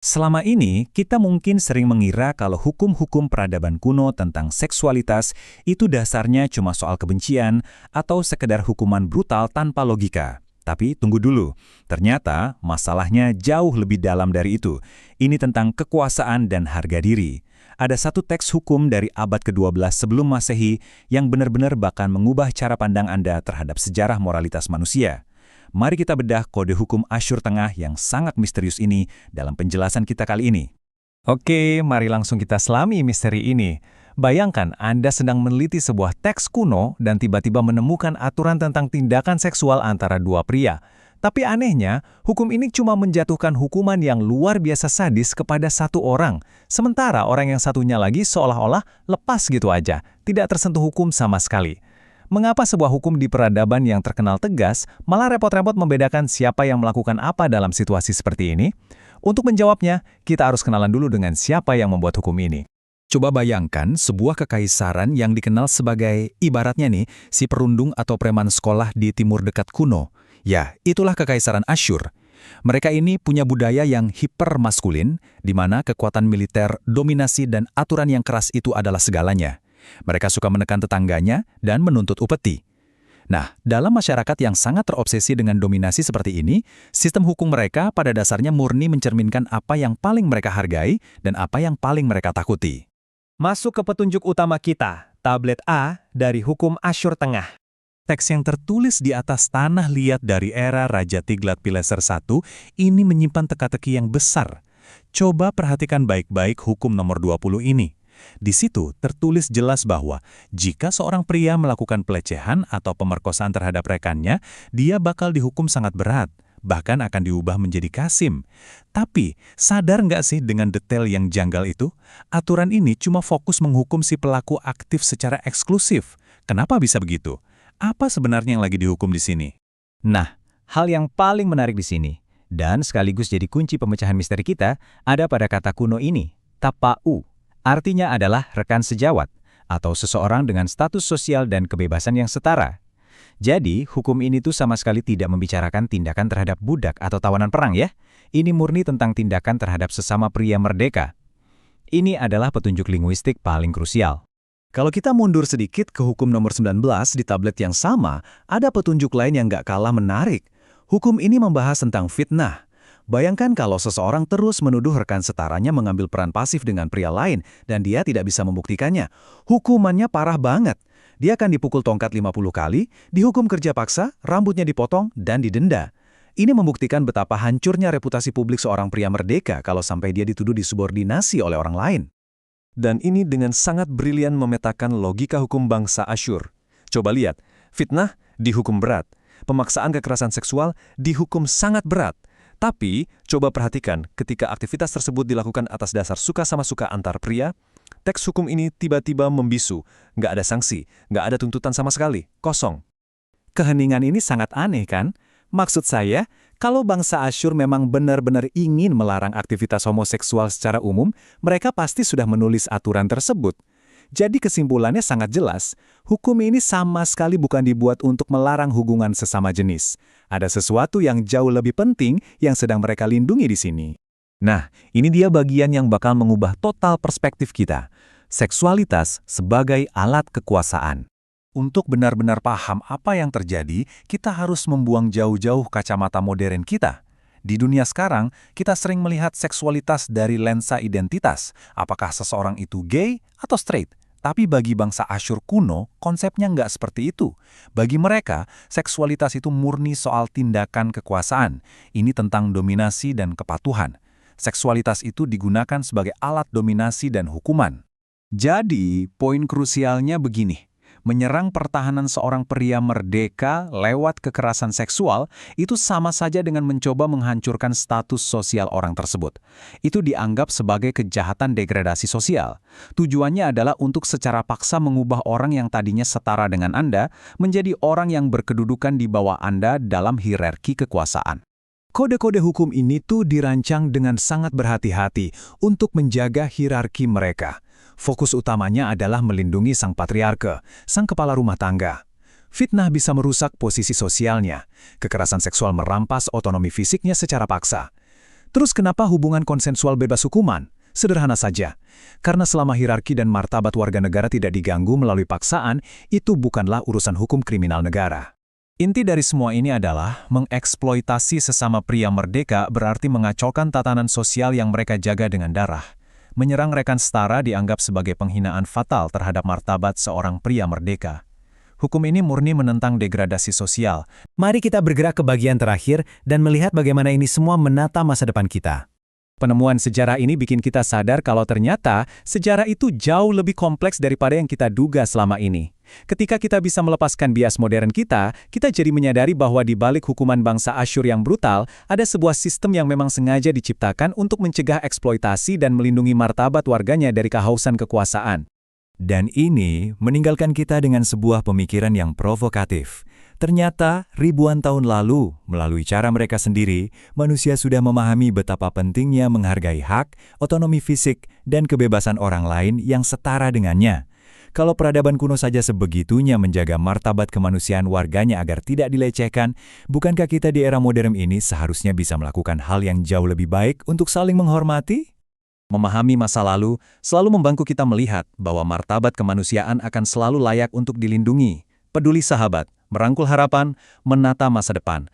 Selama ini, kita mungkin sering mengira kalau hukum-hukum peradaban kuno tentang seksualitas itu dasarnya cuma soal kebencian atau sekedar hukuman brutal tanpa logika. Tapi tunggu dulu, ternyata masalahnya jauh lebih dalam dari itu. Ini tentang kekuasaan dan harga diri. Ada satu teks hukum dari abad ke-12 sebelum Masehi yang benar-benar bahkan mengubah cara pandang Anda terhadap sejarah moralitas manusia. Mari kita bedah kode hukum Asyur Tengah yang sangat misterius ini dalam penjelasan kita kali ini. Oke, mari langsung kita selami misteri ini. Bayangkan Anda sedang meneliti sebuah teks kuno dan tiba-tiba menemukan aturan tentang tindakan seksual antara dua pria. Tapi anehnya, hukum ini cuma menjatuhkan hukuman yang luar biasa sadis kepada satu orang. Sementara orang yang satunya lagi seolah-olah lepas gitu aja, tidak tersentuh hukum sama sekali. Mengapa sebuah hukum di peradaban yang terkenal tegas malah repot-repot membedakan siapa yang melakukan apa dalam situasi seperti ini? Untuk menjawabnya, kita harus kenalan dulu dengan siapa yang membuat hukum ini. Coba bayangkan sebuah kekaisaran yang dikenal sebagai, ibaratnya nih, si perundung atau preman sekolah di timur dekat kuno. Ya, itulah kekaisaran Asyur. Mereka ini punya budaya yang hipermaskulin, di mana kekuatan militer, dominasi, dan aturan yang keras itu adalah segalanya. Mereka suka menekan tetangganya dan menuntut upeti. Nah, dalam masyarakat yang sangat terobsesi dengan dominasi seperti ini, sistem hukum mereka pada dasarnya murni mencerminkan apa yang paling mereka hargai dan apa yang paling mereka takuti. Masuk ke petunjuk utama kita, tablet A dari hukum Asyur Tengah. Teks yang tertulis di atas tanah liat dari era Raja Tiglat-Pileser I ini menyimpan teka-teki yang besar. Coba perhatikan baik-baik hukum nomor 20 ini. Di situ tertulis jelas bahwa jika seorang pria melakukan pelecehan atau pemerkosaan terhadap rekannya, dia bakal dihukum sangat berat, bahkan akan diubah menjadi kasim. Tapi, sadar nggak sih dengan detail yang janggal itu? Aturan ini cuma fokus menghukum si pelaku aktif secara eksklusif. Kenapa bisa begitu? Apa sebenarnya yang lagi dihukum di sini? Nah, hal yang paling menarik di sini, dan sekaligus jadi kunci pemecahan misteri kita, ada pada kata kuno ini, tapa'u. Artinya adalah rekan sejawat, atau seseorang dengan status sosial dan kebebasan yang setara. Jadi, hukum ini tuh sama sekali tidak membicarakan tindakan terhadap budak atau tawanan perang ya. Ini murni tentang tindakan terhadap sesama pria merdeka. Ini adalah petunjuk linguistik paling krusial. Kalau kita mundur sedikit ke hukum nomor 19 di tablet yang sama, ada petunjuk lain yang nggak kalah menarik. Hukum ini membahas tentang fitnah. Bayangkan kalau seseorang terus menuduh rekan setaranya mengambil peran pasif dengan pria lain dan dia tidak bisa membuktikannya. Hukumannya parah banget. Dia akan dipukul tongkat 50 kali, dihukum kerja paksa, rambutnya dipotong, dan didenda. Ini membuktikan betapa hancurnya reputasi publik seorang pria merdeka kalau sampai dia dituduh disubordinasi oleh orang lain. Dan ini dengan sangat brilian memetakan logika hukum bangsa Asyur. Coba lihat, fitnah dihukum berat, pemaksaan kekerasan seksual dihukum sangat berat. Tapi, coba perhatikan ketika aktivitas tersebut dilakukan atas dasar suka sama suka antar pria, teks hukum ini tiba-tiba membisu, nggak ada sanksi, nggak ada tuntutan sama sekali, kosong. Keheningan ini sangat aneh kan? Maksud saya, kalau bangsa Asyur memang benar-benar ingin melarang aktivitas homoseksual secara umum, mereka pasti sudah menulis aturan tersebut. Jadi kesimpulannya sangat jelas, hukum ini sama sekali bukan dibuat untuk melarang hubungan sesama jenis. Ada sesuatu yang jauh lebih penting yang sedang mereka lindungi di sini. Nah, ini dia bagian yang bakal mengubah total perspektif kita. Seksualitas sebagai alat kekuasaan. Untuk benar-benar paham apa yang terjadi, kita harus membuang jauh-jauh kacamata modern kita. Di dunia sekarang, kita sering melihat seksualitas dari lensa identitas. Apakah seseorang itu gay atau straight? Tapi bagi bangsa Asyur kuno, konsepnya nggak seperti itu. Bagi mereka, seksualitas itu murni soal tindakan kekuasaan. Ini tentang dominasi dan kepatuhan. Seksualitas itu digunakan sebagai alat dominasi dan hukuman. Jadi, poin krusialnya begini. Menyerang pertahanan seorang pria merdeka lewat kekerasan seksual itu sama saja dengan mencoba menghancurkan status sosial orang tersebut. Itu dianggap sebagai kejahatan degradasi sosial. Tujuannya adalah untuk secara paksa mengubah orang yang tadinya setara dengan Anda menjadi orang yang berkedudukan di bawah Anda dalam hierarki kekuasaan. Kode-kode hukum ini tuh dirancang dengan sangat berhati-hati untuk menjaga hierarki mereka. Fokus utamanya adalah melindungi sang patriarke, sang kepala rumah tangga. Fitnah bisa merusak posisi sosialnya. Kekerasan seksual merampas otonomi fisiknya secara paksa. Terus kenapa hubungan konsensual bebas hukuman? Sederhana saja. Karena selama hierarki dan martabat warga negara tidak diganggu melalui paksaan, itu bukanlah urusan hukum kriminal negara. Inti dari semua ini adalah mengeksploitasi sesama pria merdeka berarti mengacaukan tatanan sosial yang mereka jaga dengan darah. Menyerang rekan setara dianggap sebagai penghinaan fatal terhadap martabat seorang pria merdeka. Hukum ini murni menentang degradasi sosial. Mari kita bergerak ke bagian terakhir dan melihat bagaimana ini semua menata masa depan kita. Penemuan sejarah ini bikin kita sadar kalau ternyata sejarah itu jauh lebih kompleks daripada yang kita duga selama ini. Ketika kita bisa melepaskan bias modern kita jadi menyadari bahwa di balik hukuman bangsa Asyur yang brutal, ada sebuah sistem yang memang sengaja diciptakan untuk mencegah eksploitasi dan melindungi martabat warganya dari kehausan kekuasaan. Dan ini meninggalkan kita dengan sebuah pemikiran yang provokatif. Ternyata, ribuan tahun lalu, melalui cara mereka sendiri, manusia sudah memahami betapa pentingnya menghargai hak, otonomi fisik, dan kebebasan orang lain yang setara dengannya. Kalau peradaban kuno saja sebegitunya menjaga martabat kemanusiaan warganya agar tidak dilecehkan, bukankah kita di era modern ini seharusnya bisa melakukan hal yang jauh lebih baik untuk saling menghormati? Memahami masa lalu selalu membantu kita melihat bahwa martabat kemanusiaan akan selalu layak untuk dilindungi. Peduli sahabat, merangkul harapan, menata masa depan.